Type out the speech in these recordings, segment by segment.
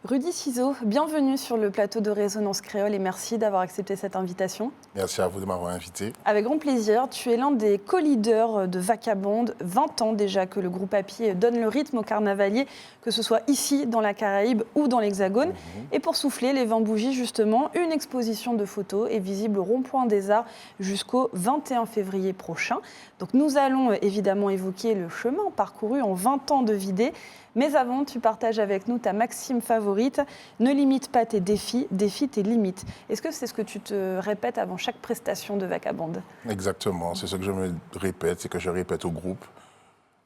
Rudy Ciseaux, bienvenue sur le plateau de Résonance Créole et merci d'avoir accepté cette invitation. Merci à vous de m'avoir invité. Avec grand plaisir. Tu es l'un des co-leaders de Vacabonde, 20 ans déjà que le groupe à pied donne le rythme au carnavalier, que ce soit ici dans la Caraïbe ou dans l'Hexagone. Et pour souffler les 20 bougies justement, une exposition de photos est visible au Rond-Point des Arts jusqu'au 21 février prochain. Donc nous allons évidemment évoquer le chemin parcouru en 20 ans de vidé. Mais avant, tu partages avec nous ta maxime favorite, ne limite pas tes défis, défie tes limites. Est-ce que c'est ce que tu te répètes avant chaque prestation de Vacabonde ? Exactement, c'est ce que je me répète, c'est que je répète au groupe.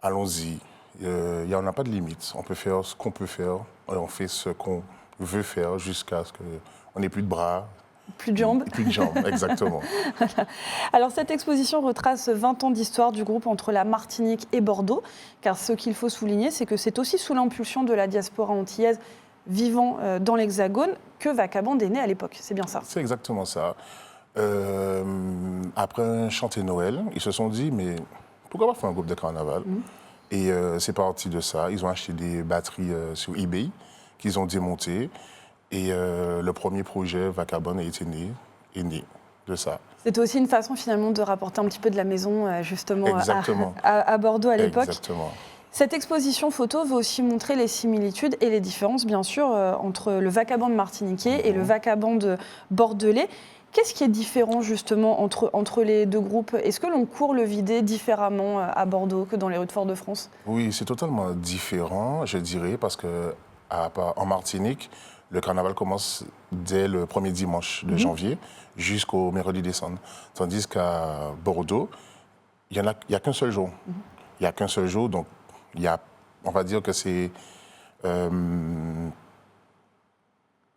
Allons-y, il n'y en a pas de limite. On peut faire ce qu'on peut faire, on fait ce qu'on veut faire jusqu'à ce qu'on n'ait plus de bras. Plus de jambes. Plus de jambes, exactement. Voilà. Alors cette exposition retrace 20 ans d'histoire du groupe entre la Martinique et Bordeaux, car ce qu'il faut souligner, c'est que c'est aussi sous l'impulsion de la diaspora antillaise vivant dans l'Hexagone que Vacabonde est né à l'époque. C'est bien ça ? C'est exactement ça. Après un chanté Noël, ils se sont dit, mais pourquoi pas faire un groupe de carnaval ? Et c'est parti de ça. Ils ont acheté des batteries sur eBay qu'ils ont démontées. Et le premier projet, Vacabonde, est né de ça. C'était aussi une façon finalement de rapporter un petit peu de la maison justement à Bordeaux à l'époque. Exactement. Cette exposition photo veut aussi montrer les similitudes et les différences, bien sûr, entre le Vacabonde martiniquais et le Vacabonde bordelais. Qu'est-ce qui est différent justement entre les deux groupes ? Est-ce que l'on court le vidé différemment à Bordeaux que dans les rues de Fort-de-France ? Oui, c'est totalement différent, je dirais, parce qu'en Martinique, le carnaval commence dès le premier dimanche de janvier jusqu'au mercredi décembre. Tandis qu'à Bordeaux, il n'y a qu'un seul jour. Il n'y a qu'un seul jour, donc on va dire que c'est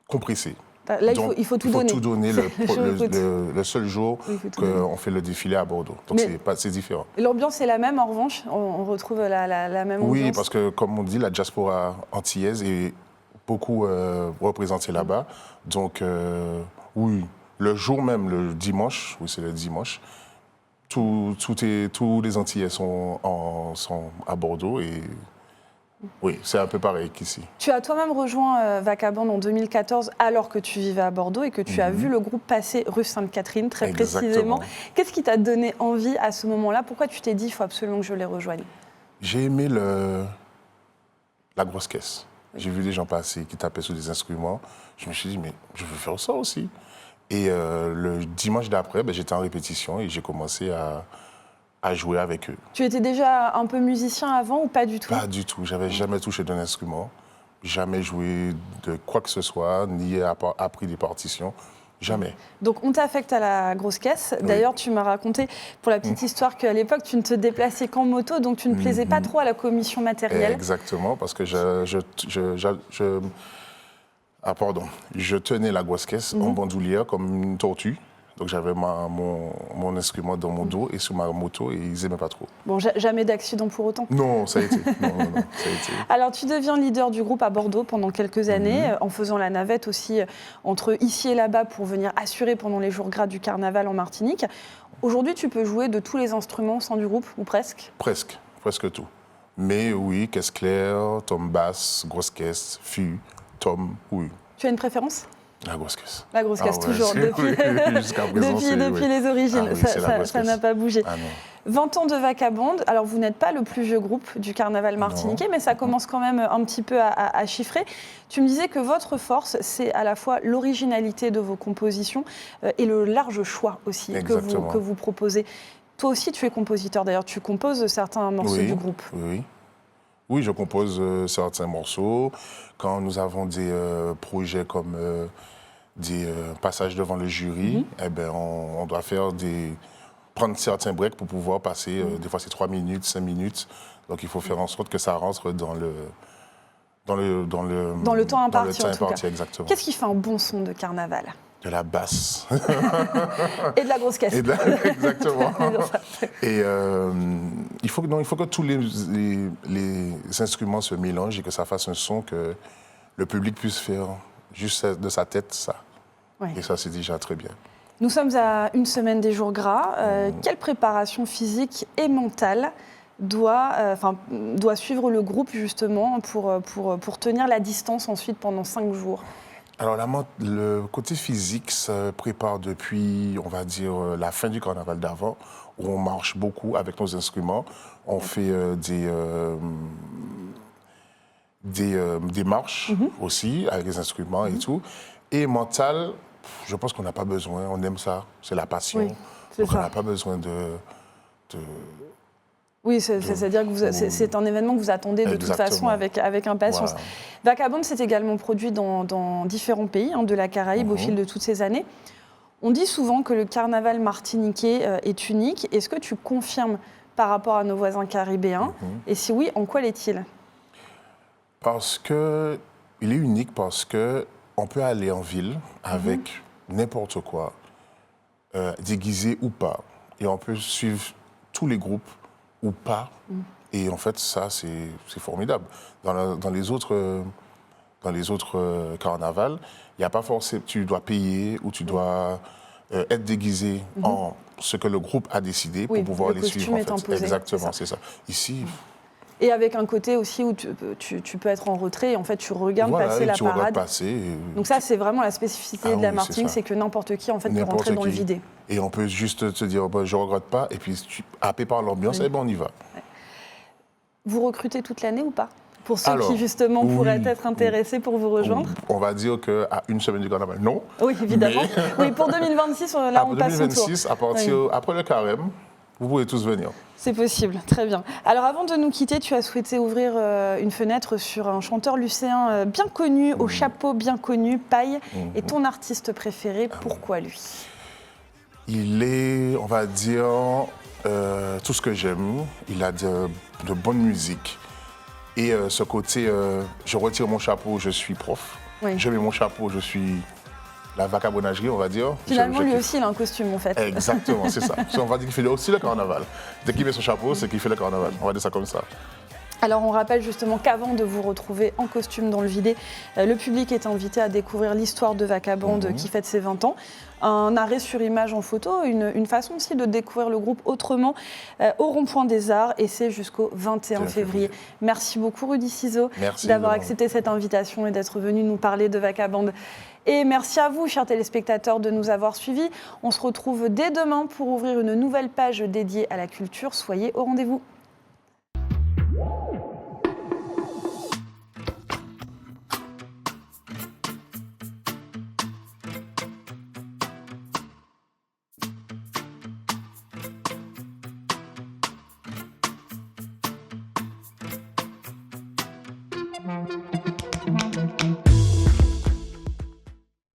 compressé. Là, donc, il faut tout donner. Il faut tout donner le seul jour qu'on fait le défilé à Bordeaux. Donc c'est différent. L'ambiance est la même, en revanche ? On retrouve la même ambiance ? Oui, parce que, comme on dit, la diaspora antillaise est beaucoup représentée là-bas. Donc, oui, le jour même, le dimanche, oui, c'est le dimanche, tous les Antillais sont à Bordeaux et oui, c'est un peu pareil qu'ici. Tu as toi-même rejoint Vacabonde en 2014 alors que tu vivais à Bordeaux et que tu as vu le groupe passer rue Sainte-Catherine, très précisément. Qu'est-ce qui t'a donné envie à ce moment-là ? Pourquoi tu t'es dit, il faut absolument que je les rejoigne ? J'ai aimé la grosse caisse. J'ai vu des gens passer qui tapaient sur des instruments. Je me suis dit, mais je veux faire ça aussi. Et le dimanche d'après, j'étais en répétition et j'ai commencé à jouer avec eux. Tu étais déjà un peu musicien avant ou pas du tout ? Pas du tout. J'avais jamais touché d'un instrument, jamais joué de quoi que ce soit, ni appris des partitions. Jamais. Donc on t'affecte à la grosse caisse. D'ailleurs, tu m'as raconté, pour la petite histoire, qu'à l'époque, tu ne te déplaçais qu'en moto, donc tu ne plaisais pas trop à la commission matérielle. Exactement, parce que je tenais la grosse caisse en bandoulière comme une tortue. Donc j'avais mon instrument dans mon dos et sur ma moto et ils n'aimaient pas trop. Bon, jamais d'accident pour autant ? Non, ça a été. Non, ça a été. Alors tu deviens leader du groupe à Bordeaux pendant quelques années, en faisant la navette aussi entre ici et là-bas pour venir assurer pendant les jours gras du carnaval en Martinique. Aujourd'hui, tu peux jouer de tous les instruments sans du groupe, ou presque ? Presque tout. Mais oui, caisse claire, tom basse, grosse caisse, fût, tom, oui. Tu as une préférence ? La grosse caisse. La grosse caisse, toujours, jusqu'à présent, depuis les origines. Ça n'a pas bougé. Ah, 20 ans de Vacabonde. Alors, vous n'êtes pas le plus vieux groupe du carnaval martiniquais, mais ça commence quand même un petit peu à chiffrer. Tu me disais que votre force, c'est à la fois l'originalité de vos compositions et le large choix aussi que vous proposez. Toi aussi, tu es compositeur. D'ailleurs, tu composes certains morceaux du groupe. Oui, je compose certains morceaux. Quand nous avons des projets comme des passages devant le jury, on doit prendre certains breaks pour pouvoir passer. Des fois, c'est 3 minutes, 5 minutes. Donc, il faut faire en sorte que ça rentre dans le temps imparti, en tout cas. Exactement. Qu'est-ce qui fait un bon son de carnaval ? De la basse. Et de la grosse caisse. Exactement. Et il faut que tous les instruments se mélangent et que ça fasse un son que le public puisse faire juste de sa tête ça. Oui. Et ça, c'est déjà très bien. Nous sommes à une semaine des jours gras. Quelle préparation physique et mentale doit suivre le groupe justement pour tenir la distance ensuite pendant 5 jours? Alors, le côté physique se prépare depuis, on va dire, la fin du carnaval d'avant, où on marche beaucoup avec nos instruments. On fait des marches aussi avec les instruments et tout. Et mental, je pense qu'on n'a pas besoin, on aime ça, c'est la passion. Oui, c'est Donc ça. on n'a pas besoin de... Oui, c'est-à-dire que c'est un événement que vous attendez de toute façon Exactement. avec impatience. Voilà. Vagabond s'est également produit dans différents pays de la Caraïbe au fil de toutes ces années. On dit souvent que le carnaval martiniquais est unique. Est-ce que tu confirmes par rapport à nos voisins caribéens? Et si oui, en quoi l'est-il? Parce que il est unique parce que on peut aller en ville avec n'importe quoi, déguisé ou pas, et on peut suivre tous les groupes ou pas. Et en fait, ça, c'est formidable. Dans les autres carnavals, il n'y a pas forcément... Tu dois payer ou tu dois être déguisé en ce que le groupe a décidé pour pouvoir les suivre. Le costume est imposé. Exactement, c'est ça. Ici... Et avec un côté aussi où tu peux être en retrait et en fait tu regardes passer la parade. Donc ça c'est vraiment la spécificité de la Martinique, c'est que n'importe qui en fait peut rentrer dans le vidé. Et on peut juste te dire je regrette pas et puis happé par l'ambiance, et on y va. Ouais. Vous recrutez toute l'année ou pas? Pour ceux qui justement pourraient être intéressés pour vous rejoindre? On va dire qu'à une semaine du carnaval, non. Oui, évidemment. Oui, pour 2026, là on passe au tour. 2026, après le carême, vous pouvez tous venir. C'est possible, très bien. Alors avant de nous quitter, tu as souhaité ouvrir une fenêtre sur un chanteur lucéen bien connu, au chapeau bien connu, Paille. Et ton artiste préféré, pourquoi lui? Il est, on va dire, tout ce que j'aime. Il a de bonne musique. Et ce côté, je retire mon chapeau, je suis prof. Oui. Je mets mon chapeau, je suis la vagabondagerie, on va dire. Finalement, lui aussi, il a un costume, en fait. Exactement, c'est ça. On va dire qu'il fait aussi le carnaval. Dès qu'il met son chapeau, c'est qu'il fait le carnaval. On va dire ça comme ça. Alors, on rappelle justement qu'avant de vous retrouver en costume dans le vidé, le public est invité à découvrir l'histoire de Vagabond qui fête ses 20 ans. Un arrêt sur image en photo, une façon aussi de découvrir le groupe autrement au Rond-Point des Arts, et c'est jusqu'au 21 février. Merci beaucoup Rudy Ciseaux d'avoir accepté cette invitation et d'être venu nous parler de Vagabond. Et merci à vous, chers téléspectateurs, de nous avoir suivis. On se retrouve dès demain pour ouvrir une nouvelle page dédiée à la culture. Soyez au rendez-vous.